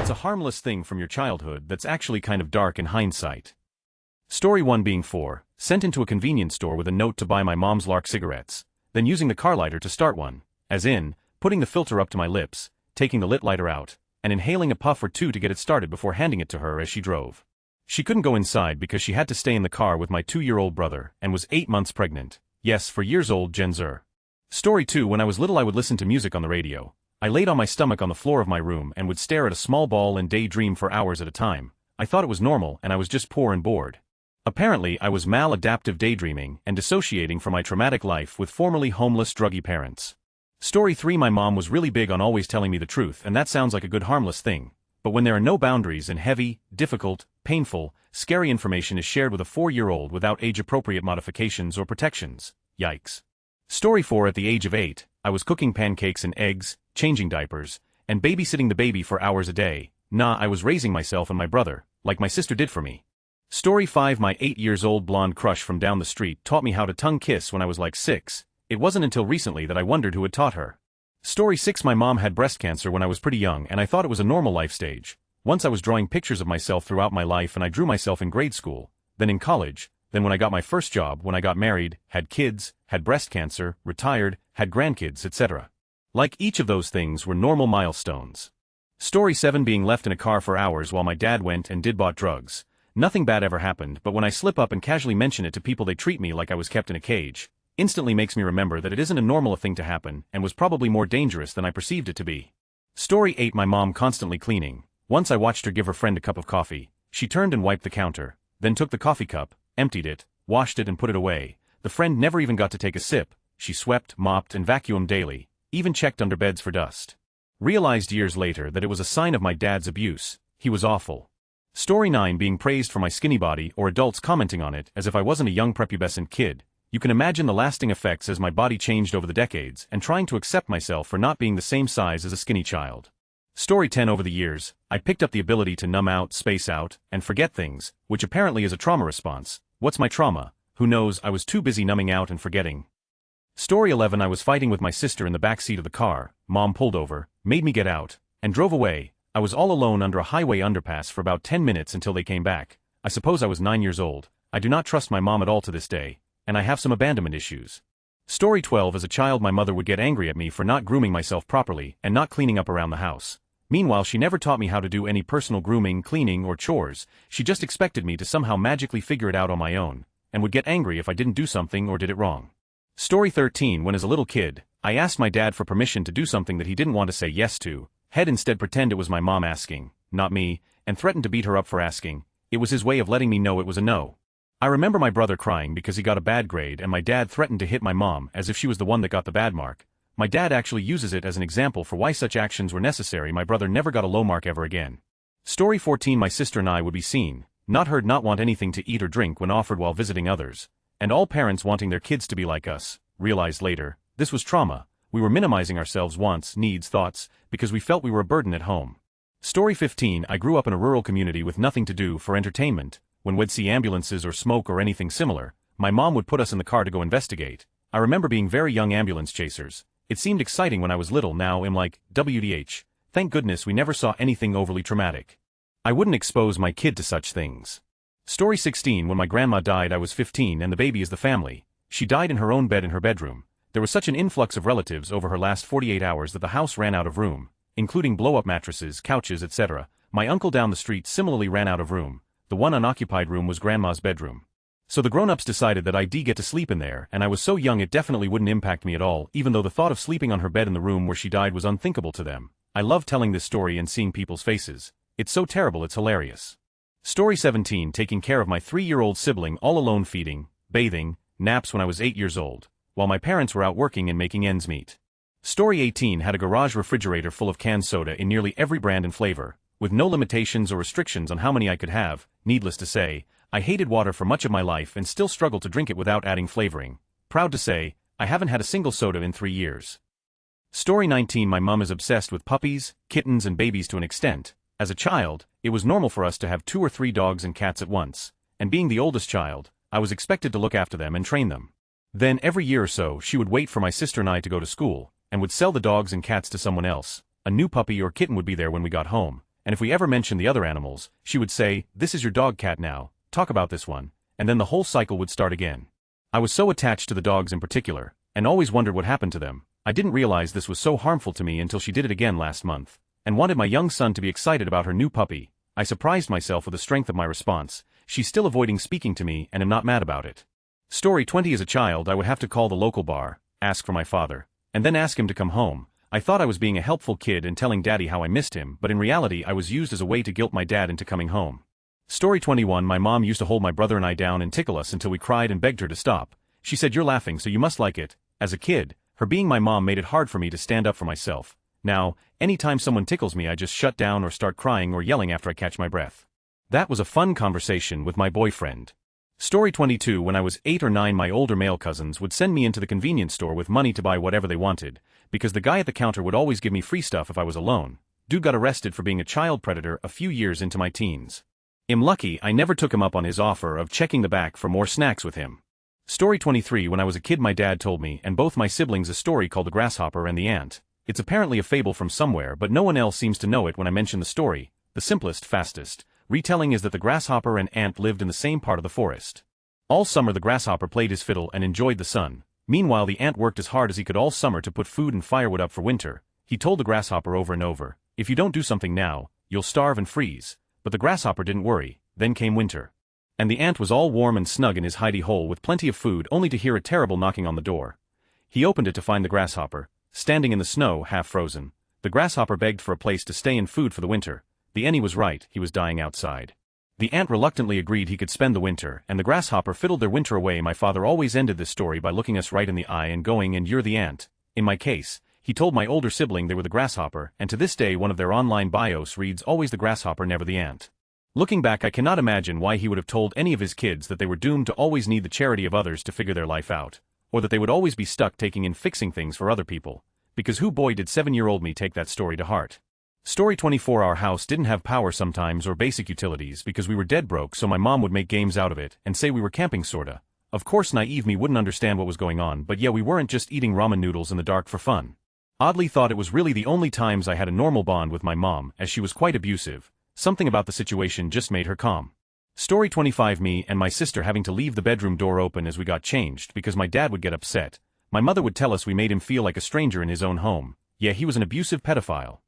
What's a harmless thing from your childhood that's actually kind of dark in hindsight? Story 1 being 4, sent into a convenience store with a note to buy my mom's Lark cigarettes, then using the car lighter to start one, as in, putting the filter up to my lips, taking the lit lighter out, and inhaling a puff or two to get it started before handing it to her as she drove. She couldn't go inside because she had to stay in the car with my 2-year-old brother and was 8 months pregnant. Yes, for years old Gen Z. Story 2 When I was little I would listen to music on the radio. I laid on my stomach on the floor of my room and would stare at a small ball and daydream for hours at a time. I thought it was normal and I was just poor and bored. Apparently I was maladaptive daydreaming and dissociating from my traumatic life with formerly homeless druggy parents. Story 3 My mom was really big on always telling me the truth, and that sounds like a good harmless thing. But when there are no boundaries and heavy, difficult, painful, scary information is shared with a 4-year-old without age-appropriate modifications or protections, yikes. Story 4 At the age of 8, I was cooking pancakes and eggs, changing diapers, and babysitting the baby for hours a day. Nah, I was raising myself and my brother, like my sister did for me. Story 5 My 8-year-old blonde crush from down the street taught me how to tongue kiss when I was like 6. It wasn't until recently that I wondered who had taught her. Story 6 My mom had breast cancer when I was pretty young and I thought it was a normal life stage. Once I was drawing pictures of myself throughout my life and I drew myself in grade school, then in college, then when I got my first job, when I got married, had kids, had breast cancer, retired, had grandkids, etc. Like each of those things were normal milestones. Story 7 Being left in a car for hours while my dad went and bought drugs. Nothing bad ever happened, but when I slip up and casually mention it to people they treat me like I was kept in a cage. Instantly makes me remember that it isn't a normal thing to happen and was probably more dangerous than I perceived it to be. Story 8 My mom constantly cleaning. Once I watched her give her friend a cup of coffee. She turned and wiped the counter, then took the coffee cup, emptied it, washed it and put it away. The friend never even got to take a sip. She swept, mopped and vacuumed daily, even checked under beds for dust. Realized years later that it was a sign of my dad's abuse. He was awful. Story 9 Being praised for my skinny body or adults commenting on it as if I wasn't a young prepubescent kid. You can imagine the lasting effects as my body changed over the decades and trying to accept myself for not being the same size as a skinny child. Story 10 Over the years, I picked up the ability to numb out, space out, and forget things, which apparently is a trauma response. What's my trauma? Who knows, I was too busy numbing out and forgetting. Story 11 I was fighting with my sister in the back seat of the car. Mom pulled over, made me get out, and drove away. I was all alone under a highway underpass for about 10 minutes until they came back. I suppose I was 9 years old. I do not trust my mom at all to this day, and I have some abandonment issues. Story 12 As a child my mother would get angry at me for not grooming myself properly and not cleaning up around the house. Meanwhile she never taught me how to do any personal grooming, cleaning, or chores. She just expected me to somehow magically figure it out on my own, and would get angry if I didn't do something or did it wrong. Story 13 When as a little kid, I asked my dad for permission to do something that he didn't want to say yes to. He'd instead pretend it was my mom asking, not me, and threatened to beat her up for asking. It was his way of letting me know it was a no. I remember my brother crying because he got a bad grade and my dad threatened to hit my mom as if she was the one that got the bad mark. My dad actually uses it as an example for why such actions were necessary. My brother never got a low mark ever again. Story 14 My sister and I would be seen, not heard, not want anything to eat or drink when offered while visiting others. And all parents wanting their kids to be like us. Realized later, this was trauma. We were minimizing ourselves' wants, needs, thoughts, because we felt we were a burden at home. Story 15 I grew up in a rural community with nothing to do for entertainment. When we'd see ambulances or smoke or anything similar, my mom would put us in the car to go investigate. I remember being very young ambulance chasers. It seemed exciting when I was little. Now I'm like, WDH, thank goodness we never saw anything overly traumatic. I wouldn't expose my kid to such things. Story 16 When my grandma died I was 15 and the baby is the family. She died in her own bed in her bedroom. There was such an influx of relatives over her last 48 hours that the house ran out of room, including blow-up mattresses, couches, etc. My uncle down the street similarly ran out of room. The one unoccupied room was grandma's bedroom. So the grown-ups decided that I'd get to sleep in there, and I was so young it definitely wouldn't impact me at all, even though the thought of sleeping on her bed in the room where she died was unthinkable to them. I love telling this story and seeing people's faces. It's so terrible it's hilarious. Story 17 Taking care of my 3-year-old sibling all alone, feeding, bathing, naps when I was 8 years old, while my parents were out working and making ends meet. Story 18 Had a garage refrigerator full of canned soda in nearly every brand and flavor, with no limitations or restrictions on how many I could have. Needless to say, I hated water for much of my life and still struggle to drink it without adding flavoring. Proud to say, I haven't had a single soda in 3 years. Story 19 My mom is obsessed with puppies, kittens and babies to an extent. As a child, it was normal for us to have 2 or 3 dogs and cats at once, and being the oldest child, I was expected to look after them and train them. Then every year or so she would wait for my sister and I to go to school, and would sell the dogs and cats to someone else. A new puppy or kitten would be there when we got home, and if we ever mentioned the other animals, she would say, "This is your dog cat now, talk about this one," and then the whole cycle would start again. I was so attached to the dogs in particular, and always wondered what happened to them. I didn't realize this was so harmful to me until she did it again last month, and wanted my young son to be excited about her new puppy. I surprised myself with the strength of my response. She's still avoiding speaking to me and am not mad about it. Story 20. As a child, I would have to call the local bar, ask for my father, and then ask him to come home. I thought I was being a helpful kid and telling Daddy how I missed him, but in reality I was used as a way to guilt my dad into coming home. Story 21. My mom used to hold my brother and I down and tickle us until we cried and begged her to stop. She said, "You're laughing, so you must like it." As a kid, her being my mom made it hard for me to stand up for myself. Now, anytime someone tickles me I just shut down or start crying or yelling after I catch my breath. That was a fun conversation with my boyfriend. Story 22. When I was 8 or 9, my older male cousins would send me into the convenience store with money to buy whatever they wanted, because the guy at the counter would always give me free stuff if I was alone. Dude got arrested for being a child predator a few years into my teens. I'm lucky I never took him up on his offer of checking the back for more snacks with him. Story 23. When I was a kid my dad told me and both my siblings a story called The Grasshopper and the Ant. It's apparently a fable from somewhere, but no one else seems to know it when I mention the story. The simplest, fastest retelling is that the grasshopper and ant lived in the same part of the forest. All summer the grasshopper played his fiddle and enjoyed the sun. Meanwhile the ant worked as hard as he could all summer to put food and firewood up for winter. He told the grasshopper over and over, "If you don't do something now, you'll starve and freeze." But the grasshopper didn't worry. Then came winter. And the ant was all warm and snug in his hidey hole with plenty of food, only to hear a terrible knocking on the door. He opened it to find the grasshopper, standing in the snow, half frozen. The grasshopper begged for a place to stay and food for the winter. The ant was right, he was dying outside. The ant reluctantly agreed he could spend the winter, and the grasshopper fiddled their winter away. My father always ended this story by looking us right in the eye and going, "And you're the ant." In my case, he told my older sibling they were the grasshopper, and to this day one of their online bios reads, "Always the grasshopper, never the ant." Looking back, I cannot imagine why he would have told any of his kids that they were doomed to always need the charity of others to figure their life out, or that they would always be stuck taking in fixing things for other people, because who boy did 7-year-old me take that story to heart. Story 24. Our house didn't have power sometimes or basic utilities because we were dead broke, so my mom would make games out of it and say we were camping sorta. Of course naive me wouldn't understand what was going on, but yeah, we weren't just eating ramen noodles in the dark for fun. Oddly thought it was really the only times I had a normal bond with my mom, as she was quite abusive. Something about the situation just made her calm. Story 25. Me and my sister having to leave the bedroom door open as we got changed because my dad would get upset. My mother would tell us we made him feel like a stranger in his own home. Yeah, he was an abusive pedophile.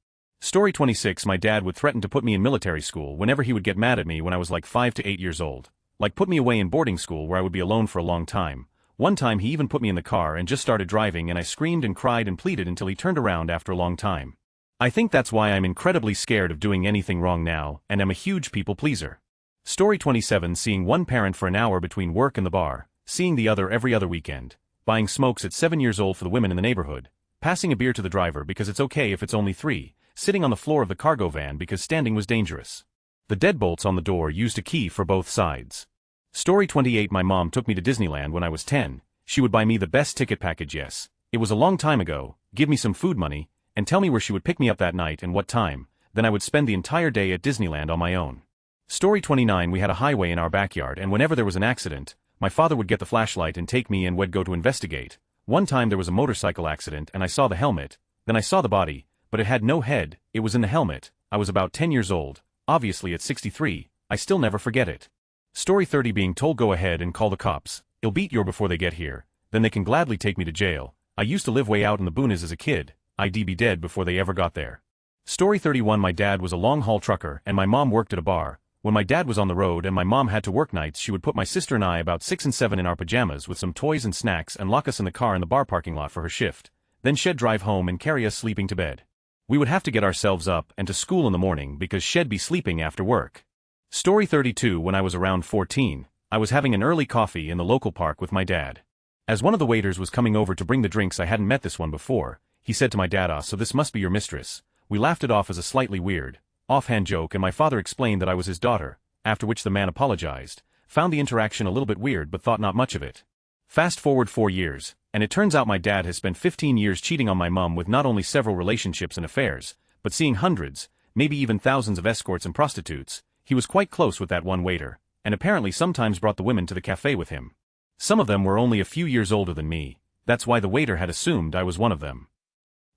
Story 26. My dad would threaten to put me in military school whenever he would get mad at me when I was like 5 to 8 years old. Like put me away in boarding school where I would be alone for a long time. One time he even put me in the car and just started driving, and I screamed and cried and pleaded until he turned around after a long time. I think that's why I'm incredibly scared of doing anything wrong now, and am a huge people pleaser. Story 27. Seeing one parent for an hour between work and the bar, seeing the other every other weekend, buying smokes at 7 years old for the women in the neighborhood, passing a beer to the driver because it's okay if it's only 3, sitting on the floor of the cargo van because standing was dangerous. The deadbolts on the door used a key for both sides. Story 28. My mom took me to Disneyland when I was 10. She would buy me the best ticket package. Yes, it was a long time ago, give me some food money, and tell me where she would pick me up that night and what time. Then I would spend the entire day at Disneyland on my own. Story 29. We had a highway in our backyard, and whenever there was an accident, my father would get the flashlight and take me and we'd go to investigate. One time there was a motorcycle accident and I saw the helmet, then I saw the body, but it had no head. It was in the helmet. I was about 10 years old. Obviously at 63, I still never forget it. Story 30. Being told go ahead and call the cops. I'll beat you before they get here. Then they can gladly take me to jail. I used to live way out in the boonies as a kid. I'd be dead before they ever got there. Story 31. My dad was a long-haul trucker and my mom worked at a bar. When my dad was on the road and my mom had to work nights, she would put my sister and I, about 6 and 7, in our pajamas with some toys and snacks and lock us in the car in the bar parking lot for her shift. Then she'd drive home and carry us sleeping to bed. We would have to get ourselves up and to school in the morning because she'd be sleeping after work. Story 32. When I was around 14, I was having an early coffee in the local park with my dad. As one of the waiters was coming over to bring the drinks, I hadn't met this one before. He said to my dad, "Ah, so this must be your mistress." We laughed it off as a slightly weird, offhand joke, and my father explained that I was his daughter, after which the man apologized, found the interaction a little bit weird but thought not much of it. Fast forward 4 years, and it turns out my dad has spent 15 years cheating on my mom with not only several relationships and affairs, but seeing hundreds, maybe even thousands of escorts and prostitutes. He was quite close with that one waiter, and apparently sometimes brought the women to the cafe with him. Some of them were only a few years older than me. That's why the waiter had assumed I was one of them.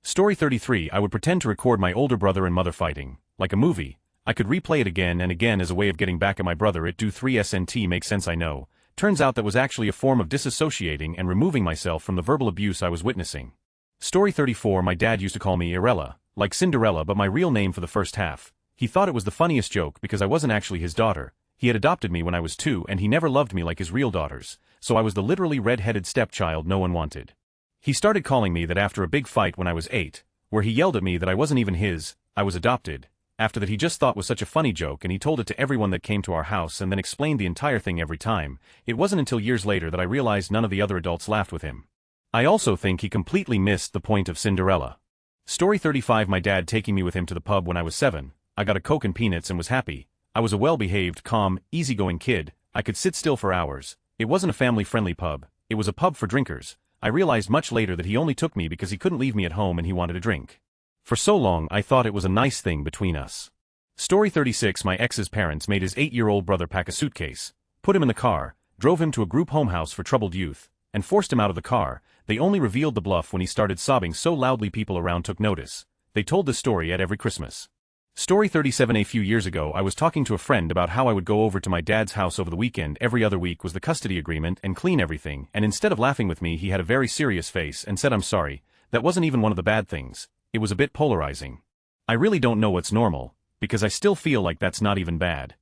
Story 33. I would pretend to record my older brother and mother fighting. Like a movie, I could replay it again and again as a way of getting back at my brother. It do 3SNT make sense, I know. Turns out that was actually a form of disassociating and removing myself from the verbal abuse I was witnessing. Story 34. My dad used to call me Irella, like Cinderella, but my real name for the first half. He thought it was the funniest joke because I wasn't actually his daughter. He had adopted me when I was 2 and he never loved me like his real daughters, so I was the literally red-headed stepchild no one wanted. He started calling me that after a big fight when I was 8, where he yelled at me that I wasn't even his, I was adopted. After that he just thought was such a funny joke and he told it to everyone that came to our house and then explained the entire thing every time. It wasn't until years later that I realized none of the other adults laughed with him. I also think he completely missed the point of Cinderella. Story 35. My dad taking me with him to the pub when I was 7. I got a Coke and peanuts and was happy. I was a well-behaved, calm, easygoing kid. I could sit still for hours. It wasn't a family-friendly pub. It was a pub for drinkers. I realized much later that he only took me because he couldn't leave me at home and he wanted a drink. For so long I thought it was a nice thing between us. Story 36. My ex's parents made his 8-year-old brother pack a suitcase, put him in the car, drove him to a group home house for troubled youth, and forced him out of the car. They only revealed the bluff when he started sobbing so loudly people around took notice. They told this story at every Christmas. Story 37. A few years ago I was talking to a friend about how I would go over to my dad's house over the weekend. Every other week was the custody agreement and clean everything, and instead of laughing with me he had a very serious face and said I'm sorry. That wasn't even one of the bad things. It was a bit polarizing. I really don't know what's normal, because I still feel like that's not even bad.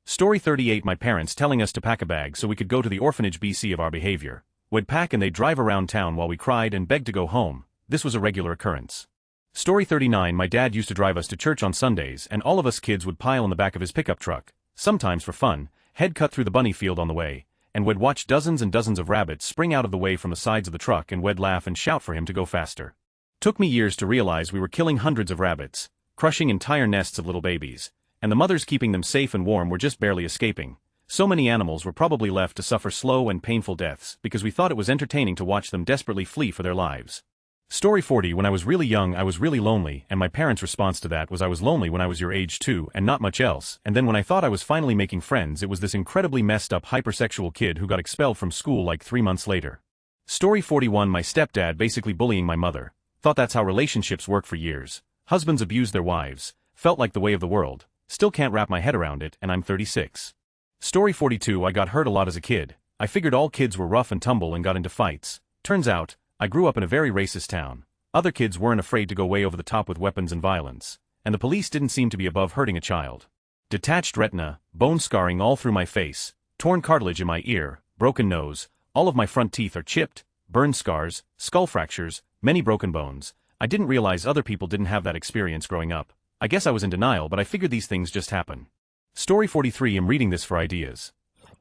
Story 38. My parents telling us to pack a bag so we could go to the orphanage BC of our behavior. We'd pack and they'd drive around town while we cried and begged to go home. This was a regular occurrence. Story 39. My dad used to drive us to church on Sundays and all of us kids would pile in the back of his pickup truck, sometimes for fun, head cut through the bunny field on the way, and we'd watch dozens and dozens of rabbits spring out of the way from the sides of the truck and we'd laugh and shout for him to go faster. Took me years to realize we were killing hundreds of rabbits, crushing entire nests of little babies, and the mothers keeping them safe and warm were just barely escaping. So many animals were probably left to suffer slow and painful deaths because we thought it was entertaining to watch them desperately flee for their lives. Story 40. When I was really young I was really lonely and my parents' response to that was I was lonely when I was your age too and not much else, and then when I thought I was finally making friends it was this incredibly messed up hypersexual kid who got expelled from school like 3 months later. Story 41. My stepdad basically bullying my mother. Thought that's how relationships work for years. Husbands abuse their wives. Felt like the way of the world. Still can't wrap my head around it and I'm 36. Story 42. I got hurt a lot as a kid. I figured all kids were rough and tumble and got into fights. Turns out, I grew up in a very racist town. Other kids weren't afraid to go way over the top with weapons and violence, and the police didn't seem to be above hurting a child. Detached retina, bone scarring all through my face, torn cartilage in my ear, broken nose, all of my front teeth are chipped, burned scars, skull fractures, many broken bones. I didn't realize other people didn't have that experience growing up. I guess I was in denial, but I figured these things just happen. Story 43. I'm reading this for ideas.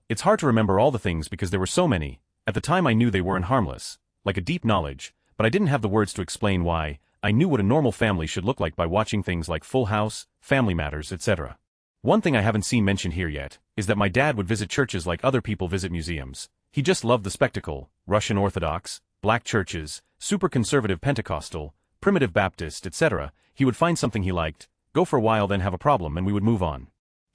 It's hard to remember all the things because there were so many. At the time I knew they weren't harmless, like a deep knowledge, but I didn't have the words to explain why. I knew what a normal family should look like by watching things like Full House, Family Matters, etc. One thing I haven't seen mentioned here yet is that my dad would visit churches like other people visit museums. He just loved the spectacle. Russian Orthodox, black churches, super conservative Pentecostal, primitive Baptist, etc. He would find something he liked, go for a while, then have a problem, and we would move on.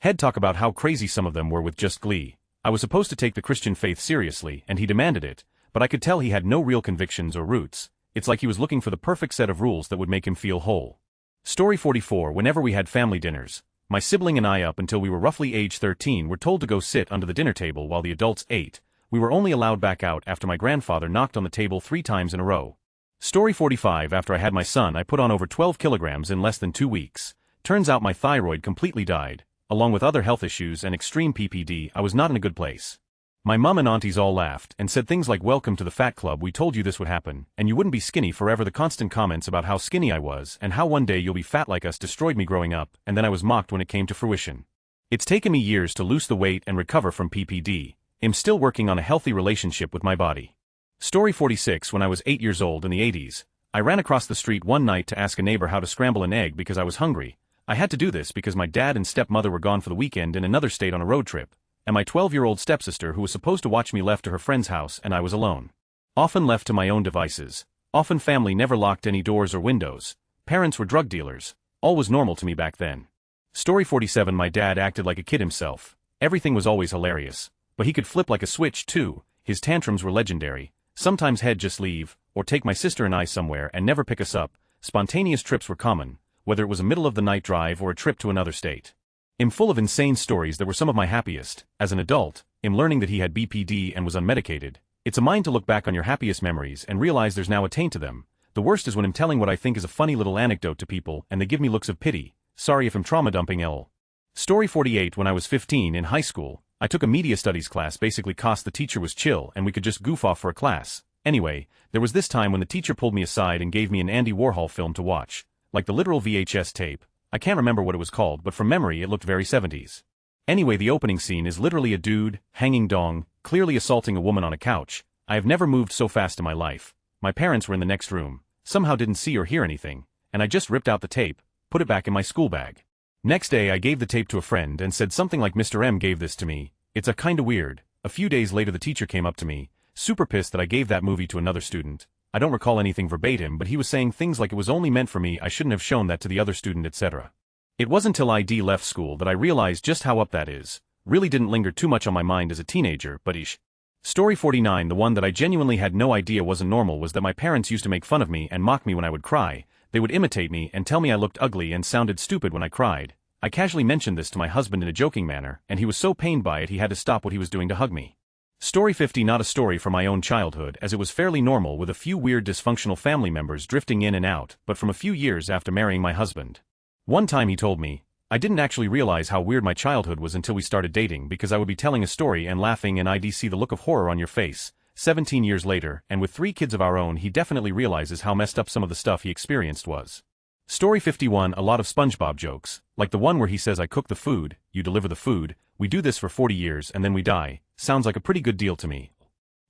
He'd talk about how crazy some of them were with just glee. I was supposed to take the Christian faith seriously, and he demanded it, but I could tell he had no real convictions or roots. It's like he was looking for the perfect set of rules that would make him feel whole. Story 44. Whenever we had family dinners, my sibling and I, up until we were roughly age 13, were told to go sit under the dinner table while the adults ate. We were only allowed back out after my grandfather knocked on the table 3 times in a row. Story 45. After I had my son I put on over 12 kilograms in less than 2 weeks. Turns out my thyroid completely died. Along with other health issues and extreme PPD, I was not in a good place. My mum and aunties all laughed and said things like, "Welcome to the fat club, we told you this would happen, and you wouldn't be skinny forever." The constant comments about how skinny I was and how one day you'll be fat like us destroyed me growing up, and then I was mocked when it came to fruition. It's taken me years to lose the weight and recover from PPD. I'm still working on a healthy relationship with my body. Story 46. When I was 8 years old in the 80s, I ran across the street one night to ask a neighbor how to scramble an egg because I was hungry. I had to do this because my dad and stepmother were gone for the weekend in another state on a road trip, and my 12-year-old stepsister who was supposed to watch me left to her friend's house, and I was alone. Often left to my own devices. Often family never locked any doors or windows. Parents were drug dealers. All was normal to me back then. Story 47. My dad acted like a kid himself. Everything was always hilarious. But he could flip like a switch too. His tantrums were legendary. Sometimes he'd just leave, or take my sister and I somewhere and never pick us up. Spontaneous trips were common. whether it was a middle-of-the-night drive or a trip to another state. I'm full of insane stories that were some of my happiest. As an adult, I'm learning that he had BPD and was unmedicated. It's a mind to look back on your happiest memories and realize there's now a taint to them. The worst is when I'm telling what I think is a funny little anecdote to people and they give me looks of pity. Sorry if I'm trauma dumping L. Story 48. When I was 15 in high school, I took a media studies class basically cause the teacher was chill and we could just goof off for a class. Anyway, there was this time when the teacher pulled me aside and gave me an Andy Warhol film to watch. Like the literal VHS tape. I can't remember what it was called, but from memory it looked very 70s. Anyway, the opening scene is literally a dude, hanging dong, clearly assaulting a woman on a couch. I have never moved so fast in my life. My parents were in the next room, somehow didn't see or hear anything, and I just ripped out the tape, put it back in my school bag. Next day I gave the tape to a friend and said something like, Mr. M gave this to me. It's a kinda weird. A few days later the teacher came up to me, super pissed that I gave that movie to another student. I don't recall anything verbatim, but he was saying things like it was only meant for me, I shouldn't have shown that to the other student, etc. It wasn't till ID left school that I realized just how up that is. Really didn't linger too much on my mind as a teenager, but ish. Story 49. The one that I genuinely had no idea wasn't normal was that my parents used to make fun of me and mock me when I would cry. They would imitate me and tell me I looked ugly and sounded stupid when I cried. I casually mentioned this to my husband in a joking manner, and he was so pained by it he had to stop what he was doing to hug me. Story 50. Not a story from my own childhood, as it was fairly normal with a few weird dysfunctional family members drifting in and out, but from a few years after marrying my husband. One time he told me, I didn't actually realize how weird my childhood was until we started dating because I would be telling a story and laughing and I'd see the look of horror on your face. 17 years later, and with 3 kids of our own, he definitely realizes how messed up some of the stuff he experienced was. Story 51. A lot of SpongeBob jokes, like the one where he says I cook the food, you deliver the food, we do this for 40 years and then we die, sounds like a pretty good deal to me.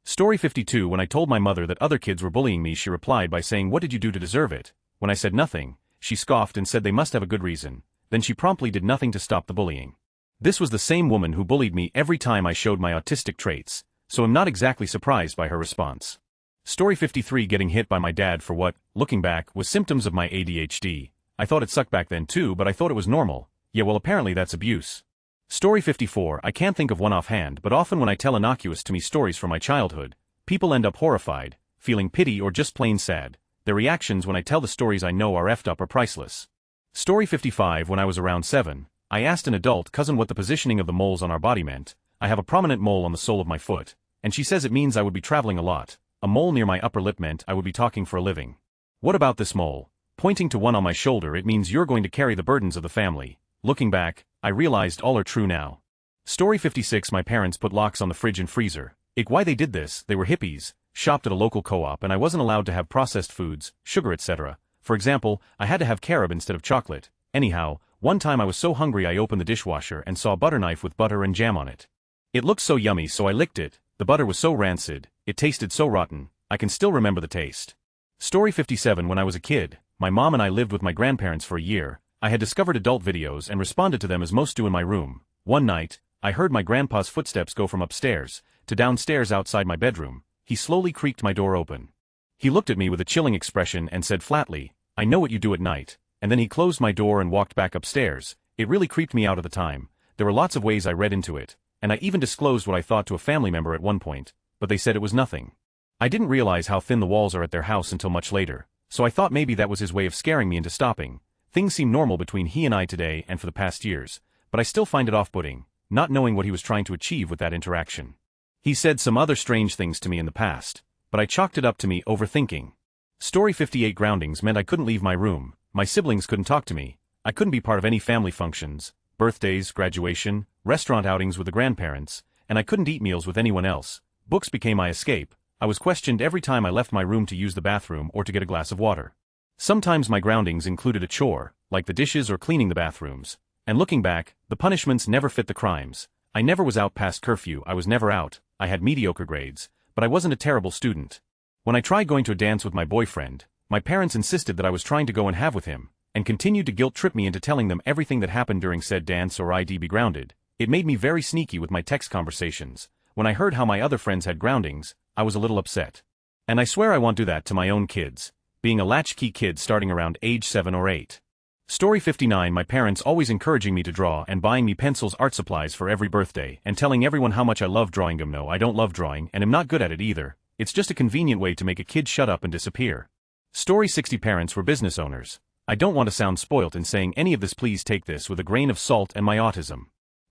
Story 52. When I told my mother that other kids were bullying me, she replied by saying, what did you do to deserve it? When I said nothing, she scoffed and said they must have a good reason. Then she promptly did nothing to stop the bullying. This was the same woman who bullied me every time I showed my autistic traits, so I'm not exactly surprised by her response. Story 53. Getting hit by my dad for what, looking back, was symptoms of my ADHD. I thought it sucked back then too, but I thought it was normal. Yeah, well, apparently that's abuse. Story 54. I can't think of one offhand, but often when I tell innocuous to me stories from my childhood, people end up horrified, feeling pity or just plain sad. Their reactions when I tell the stories I know are effed up or priceless. Story 55. When I was around 7, I asked an adult cousin what the positioning of the moles on our body meant. I have a prominent mole on the sole of my foot, and she says it means I would be traveling a lot. A mole near my upper lip meant I would be talking for a living. What about this mole? Pointing to one on my shoulder, it means you're going to carry the burdens of the family. Looking back, I realized all are true now. Story 56. My parents put locks on the fridge and freezer. Why they did this, they were hippies, shopped at a local co-op, and I wasn't allowed to have processed foods, sugar, etc. For example, I had to have carob instead of chocolate. Anyhow, one time I was so hungry I opened the dishwasher and saw a butter knife with butter and jam on it. It looked so yummy, so I licked it. The butter was so rancid, it tasted so rotten, I can still remember the taste. Story 57. When I was a kid, my mom and I lived with my grandparents for a year. I had discovered adult videos and responded to them as most do in my room. One night, I heard my grandpa's footsteps go from upstairs to downstairs outside my bedroom. He slowly creaked my door open. He looked at me with a chilling expression and said flatly, I know what you do at night, and then he closed my door and walked back upstairs. It really creeped me out at the time. There were lots of ways I read into it, and I even disclosed what I thought to a family member at one point, but they said it was nothing. I didn't realize how thin the walls are at their house until much later, so I thought maybe that was his way of scaring me into stopping. Things seem normal between he and I today and for the past years, but I still find it off-putting, not knowing what he was trying to achieve with that interaction. He said some other strange things to me in the past, but I chalked it up to me overthinking. Story 58. Groundings meant I couldn't leave my room, my siblings couldn't talk to me, I couldn't be part of any family functions, birthdays, graduation, restaurant outings with the grandparents, and I couldn't eat meals with anyone else. Books became my escape. I was questioned every time I left my room to use the bathroom or to get a glass of water. Sometimes my groundings included a chore, like the dishes or cleaning the bathrooms, and looking back, the punishments never fit the crimes. I never was out past curfew, I was never out, I had mediocre grades, but I wasn't a terrible student. When I tried going to a dance with my boyfriend, my parents insisted that I was trying to go and have with him, and continued to guilt-trip me into telling them everything that happened during said dance or I'd be grounded. It made me very sneaky with my text conversations. When I heard how my other friends had groundings, I was a little upset. And I swear I won't do that to my own kids, being a latchkey kid starting around age 7 or 8. Story 59. My parents always encouraging me to draw and buying me pencils, art supplies for every birthday, and telling everyone how much I love drawing them. No, I don't love drawing, and am not good at it either. It's just a convenient way to make a kid shut up and disappear. Story 60. Parents were business owners. I don't want to sound spoilt in saying any of this, please take this with a grain of salt and my autism.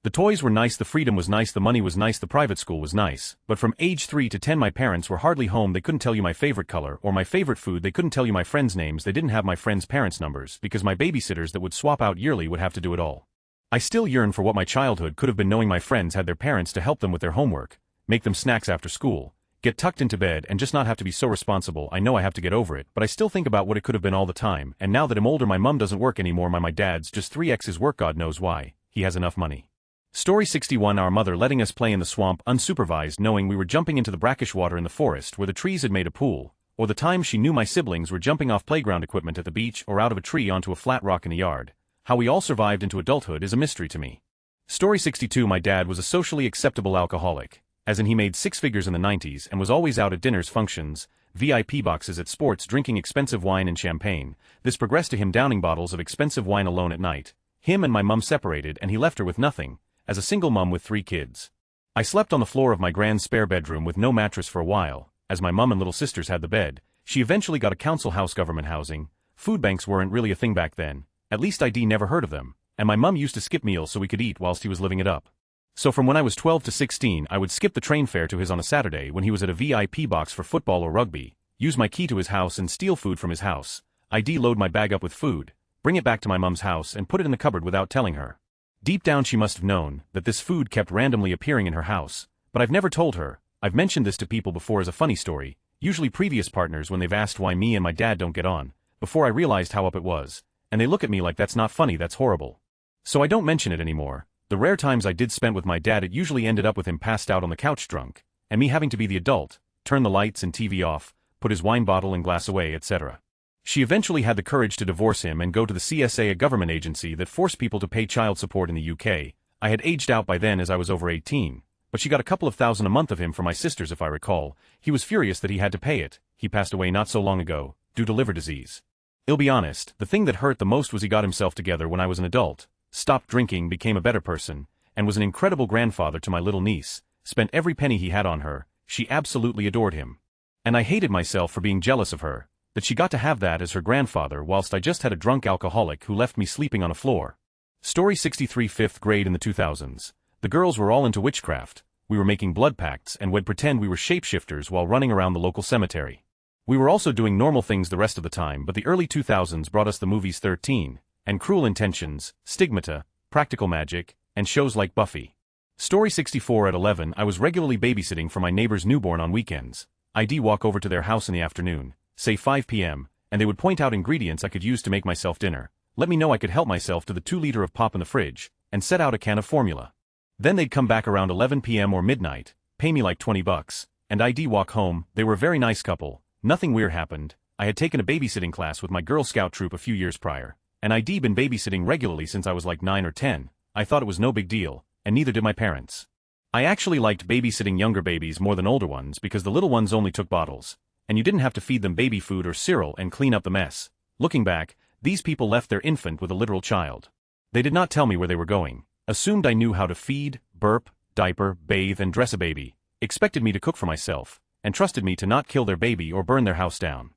The toys were nice, the freedom was nice, the money was nice, the private school was nice, but from age 3 to 10 my parents were hardly home, they couldn't tell you my favorite color or my favorite food, they couldn't tell you my friends' names, they didn't have my friends' parents' numbers because my babysitters that would swap out yearly would have to do it all. I still yearn for what my childhood could have been, knowing my friends had their parents to help them with their homework, make them snacks after school, get tucked into bed and just not have to be so responsible. I know I have to get over it, but I still think about what it could have been all the time, and now that I'm older my mom doesn't work anymore, my dad's just 3x his work, God knows why, he has enough money. Story 61. Our mother letting us play in the swamp unsupervised, knowing we were jumping into the brackish water in the forest where the trees had made a pool, or the time she knew my siblings were jumping off playground equipment at the beach or out of a tree onto a flat rock in the yard. How we all survived into adulthood is a mystery to me. Story 62. My dad was a socially acceptable alcoholic, as in he made 6 figures in the 90s and was always out at dinners, functions, VIP boxes at sports, drinking expensive wine and champagne. This progressed to him downing bottles of expensive wine alone at night. Him and my mum separated and he left her with nothing, as a single mum with 3 kids. I slept on the floor of my grand's spare bedroom with no mattress for a while, as my mum and little sisters had the bed. She eventually got a council house, government housing. Food banks weren't really a thing back then, at least I'd never heard of them, and my mum used to skip meals so we could eat whilst he was living it up. So from when I was 12 to 16 I would skip the train fare to his on a Saturday when he was at a VIP box for football or rugby, use my key to his house and steal food from his house. I'd load my bag up with food, bring it back to my mum's house and put it in the cupboard without telling her. Deep down she must have known that this food kept randomly appearing in her house, but I've never told her. I've mentioned this to people before as a funny story, usually previous partners when they've asked why me and my dad don't get on, before I realized how up it was, and they look at me like that's not funny, that's horrible. So I don't mention it anymore. The rare times I did spend with my dad it usually ended up with him passed out on the couch drunk, and me having to be the adult, turn the lights and TV off, put his wine bottle and glass away, etc. She eventually had the courage to divorce him and go to the CSA, a government agency that forced people to pay child support in the UK. I had aged out by then as I was over 18, but she got a couple of thousand a month of him for my sisters if I recall. He was furious that he had to pay it. He passed away not so long ago, due to liver disease. I'll be honest, the thing that hurt the most was he got himself together when I was an adult, stopped drinking, became a better person, and was an incredible grandfather to my little niece, spent every penny he had on her. She absolutely adored him. And I hated myself for being jealous of her, that she got to have that as her grandfather whilst I just had a drunk alcoholic who left me sleeping on a floor. Story 63. 5th grade in the 2000s. The girls were all into witchcraft. We were making blood pacts and would pretend we were shapeshifters while running around the local cemetery. We were also doing normal things the rest of the time, but the early 2000s brought us the movies 13, and Cruel Intentions, Stigmata, Practical Magic, and shows like Buffy. Story 64. At 11 I was regularly babysitting for my neighbor's newborn on weekends. I'd walk over to their house in the afternoon, say 5 p.m., and they would point out ingredients I could use to make myself dinner, let me know I could help myself to the 2-liter of pop in the fridge, and set out a can of formula. Then they'd come back around 11 p.m. or midnight, pay me like $20, and I'd walk home. They were a very nice couple, nothing weird happened. I had taken a babysitting class with my Girl Scout troop a few years prior, and I'd been babysitting regularly since I was like 9 or 10, I thought it was no big deal, and neither did my parents. I actually liked babysitting younger babies more than older ones because the little ones only took bottles, and you didn't have to feed them baby food or cereal and clean up the mess. Looking back, these people left their infant with a literal child. They did not tell me where they were going, assumed I knew how to feed, burp, diaper, bathe and dress a baby, expected me to cook for myself, and trusted me to not kill their baby or burn their house down.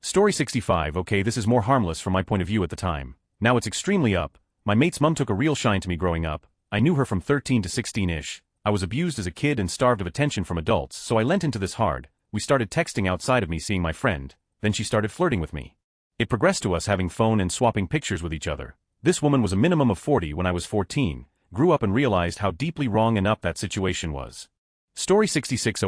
Story 65. Okay, this is more harmless from my point of view at the time. Now it's extremely up. My mate's mum took a real shine to me growing up. I knew her from 13 to 16-ish. I was abused as a kid and starved of attention from adults, so I lent into this hard. We started texting outside of me seeing my friend, then she started flirting with me. It progressed to us having phone and swapping pictures with each other. This woman was a minimum of 40 when I was 14, grew up and realized how deeply wrong and up that situation was. Story 66.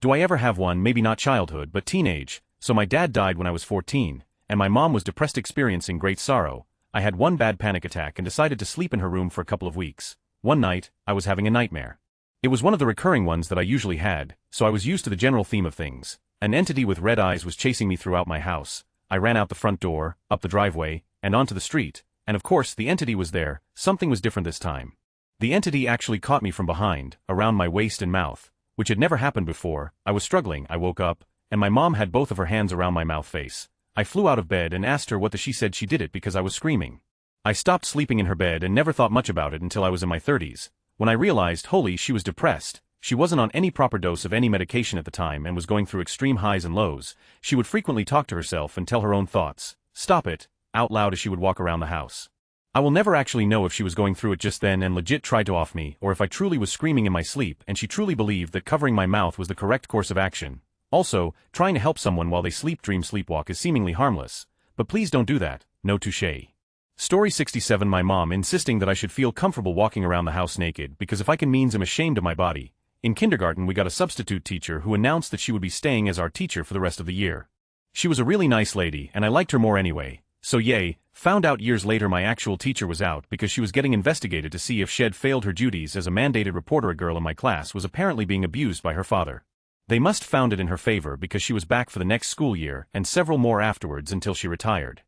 Do I ever have one? Maybe not childhood but teenage. So my dad died when I was 14, and my mom was depressed experiencing great sorrow. I had one bad panic attack and decided to sleep in her room for a couple of weeks. One night, I was having a nightmare. It was one of the recurring ones that I usually had, so I was used to the general theme of things. An entity with red eyes was chasing me throughout my house. I ran out the front door, up the driveway, and onto the street, and of course the entity was there. Something was different this time. The entity actually caught me from behind, around my waist and mouth, which had never happened before. I was struggling. I woke up, and my mom had both of her hands around my mouth face. I flew out of bed and asked her what she said she did it because I was screaming. I stopped sleeping in her bed and never thought much about it until I was in my 30s. When I realized, holy, she was depressed. She wasn't on any proper dose of any medication at the time and was going through extreme highs and lows. She would frequently talk to herself and tell her own thoughts. Stop it, out loud as she would walk around the house. I will never actually know if she was going through it just then and legit tried to off me, or if I truly was screaming in my sleep and she truly believed that covering my mouth was the correct course of action. Also, trying to help someone while they sleepwalk is seemingly harmless, but please don't do that, no touche. Story 67. My mom insisting that I should feel comfortable walking around the house naked because if I can means I'm ashamed of my body. In kindergarten we got a substitute teacher who announced that she would be staying as our teacher for the rest of the year. She was a really nice lady and I liked her more anyway, so yay. Found out years later my actual teacher was out because she was getting investigated to see if she'd failed her duties as a mandated reporter. A girl in my class was apparently being abused by her father. They must found it in her favor because she was back for the next school year and several more afterwards until she retired.